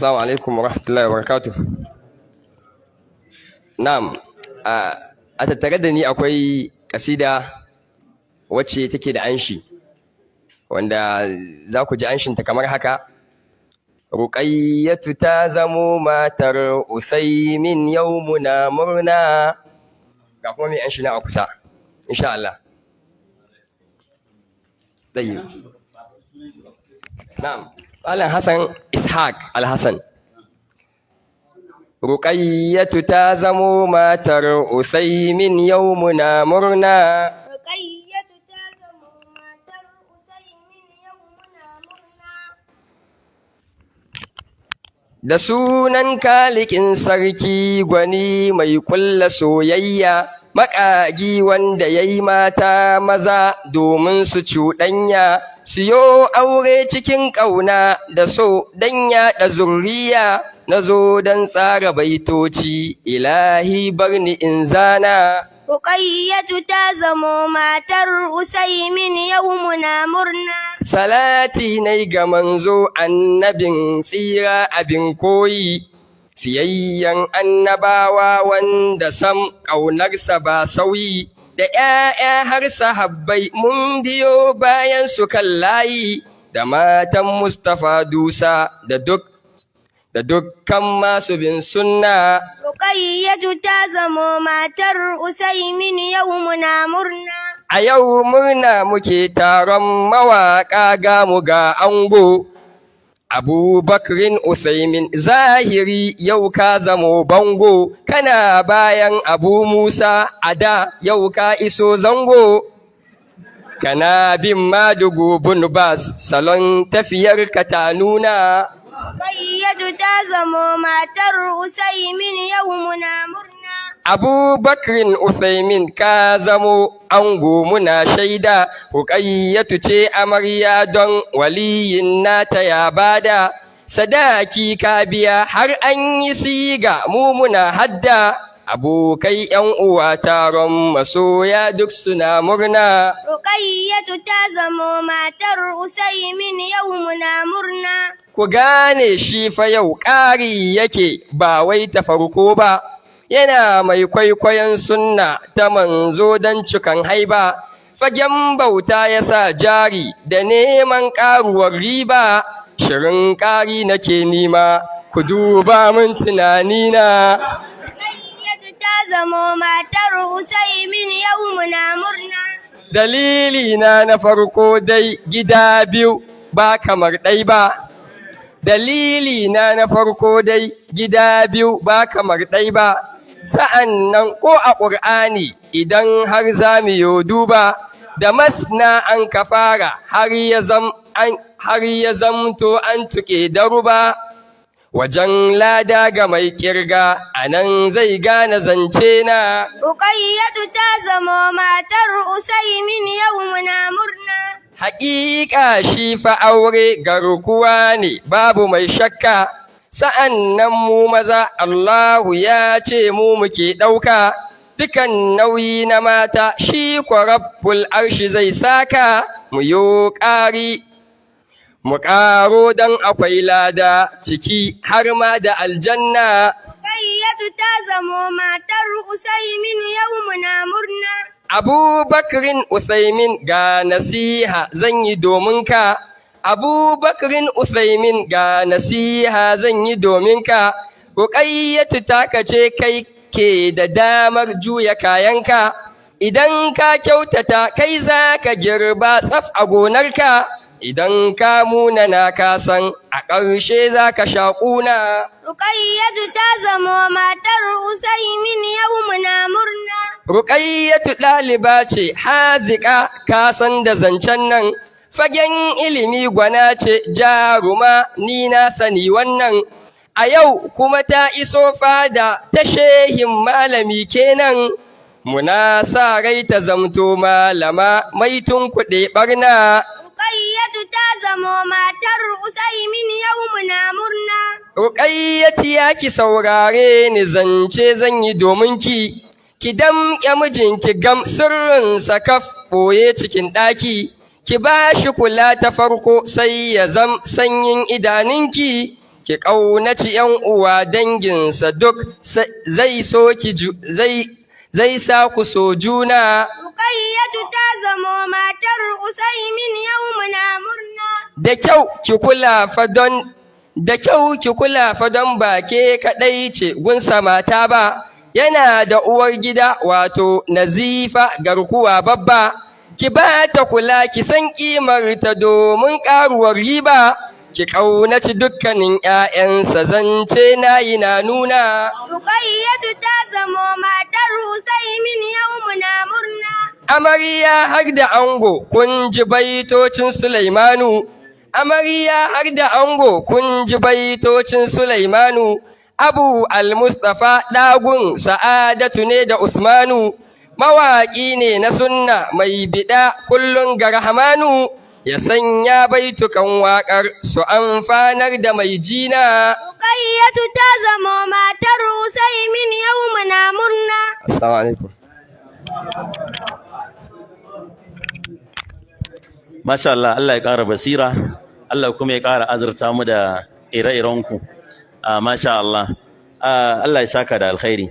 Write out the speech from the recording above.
Assalamu alaikum wa rahmatullahi wa barakatuh. Na'am, a tattare da ni akwai kasida wacce take da anshi, wanda za ku ji anshinta kamar haka. Ruqayyatu ta zamo matar Uthaymin yau muna murna. Ga kuma mai anshi na a kusa, insha Allah. Tayyib. Na'am. Malam Hassan Ishaq Al-Hassan. Ruqayyatu ta zamo matar Uthaymin yau muna murna. Ruqayyatu ta zamo matar Uthaymin yau muna murna. Da sunan kalikin sarki gwani mai kulla soyayya, maƙagi wanda ya yi mata maza domin su cuɗanya, siyo aure cikin ƙauna da so don yaɗa zurriya, na zo don tsara baitoci ilahi barni in zana. Ruqayyatu ta zamo matar Uthaymin yau muna murna. Salati nai ga manzo annabin tsira abin koyi, fiyayyen annabawa wanda sam ƙaunarsa ba sauyi, da ‘ya'ya har sahabbai mun biyo bayan su kan layi, da matan Mustapha Dusa da dukkan masu bin sunna. Ruqayyatu ta zamo matar Uthaymin yau muna murna. A yau murna muke taron mawaƙa gamu ga ango, Abubakrin Uthaymin zahiri yau ka zamo bango, kana bayan Abu Musa a da yau ka iso zango, kana bin Madugu bin Bas salon tafiyar ka ta nuna. Ruqayyatu ta zamo matar Uthaymin yau muna murna. Abubakrin Uthaymin ka zamo ango muna shaida, Ruqayyatu ce amarya don waliyin nata ya bada, sadaki ka biya har an yi siga mu muna hadda, abokai ‘yan uwa taron masoya duk suna murna. Ruqayyatu ta zamo matar Uthaymin yau muna murna. Ku gane shi fa yau ƙari yake ba wai ta farko ba, yana mai kwaikwayon sunna ta manzo don cikan haiba, fagen bauta ya sa jari da neman ƙaruwar riba, shirin ƙari nake nima ku duba min tunanina. Ruqayyatu ta zamo matar Uthaymin yau muna murna. Dalilina na farko dai gida biyu ba kamar ɗai ba. Dalilina na farko dai gida biyu ba kamar ɗai ba, sa'an nan ko a ƙur'ani idan har za mu yo duba, da masna an ka fara har ya zamto an tuƙe daruba, wajen lada ga mai ƙirga a nan zai gane zance na. Ruqayyatu ta zamo matar Uthaymin yau muna murna. Haƙiƙa shi fa aure garkuwa ne babu mai shakka, sa'an nan mu maza Allahu ya ce mu muke ɗauka, dukan nauyi na mata shi kwa Rabbul Arshi zai saka, mu yo ƙari mu ƙaro don akwai lada ciki har ma da aljanna. Ruqayyatu ta zamo matar Uthaymin yau muna murna. Abubakrin Uthaymin ga nasiha zan yi domin ka, Abubakrin Uthaymin ga nasiha zan yi domin ka, Ruqayyatu taka ce kai ke da damar juya kayanka, idan ka kyautata kai za ka girba tsaf a gonarka, idan ka munana ka san a ƙarshe za ka sha ƙuna. Ruqayyatu ta zamo matar Uthaymin yau muna murna. Ruqayyatu ɗaliba ce haziƙa ka san da zancen nan, fagen ilimi gwana ce jaruma ni na sani wannan, a yau kuma ta iso fada ta shehin malami kenan, muna sa rai ta zamto malama mai tunkuɗe ɓarna. Ruqayyatu ta zamo matar Uthaymin yau muna murna. Ruqayyatu ya ki saurare ni zance zan yi domin ki damƙe mijinki gam sirrinsa kaf ɓoye cikin ɗaki, ki ba shi kula ta farko sai ya zam sanyin idaninki, ki ƙaunaci ‘yan uwa danginsa duk zai so ki zai sa ku so juna. Ruqayyatu ta zamo matar Usaimin yau muna murna. Da kyau ki kula fa don ba ke kaɗai ce gunsa mata ba, yana da uwar gida wato Nazifa garkuwa babba, ki ba ta kula ki san ƙimarta domin ƙaruwar riba, ki ƙaunaci dukkanin ‘ya'yansa zance nayi na nuna. Ruqayyatu ta zamo matar Usaimin yau muna murna. Amarya har da ango kun ji baitocin Sulaimanu. Amarya har da ango kun ji baitocin Sulaimanu. Abu al-Mustafa ɗagun Sa'adatu ne da Usmanu. Mawaƙi ne na sunna mai biɗa kullum ga Rahmanu. Ya sanya baitukan waƙar su amfanar da mai jina. Ruqayyatu ta zamo matar Usaimin yau muna murna. Assalamu alaikum. Masha Allah, Allah ya ƙara basira, Allah kuma ya ƙara azurta mu da ire-irenku. Masha Allah, Allah ya saka da alkhairi.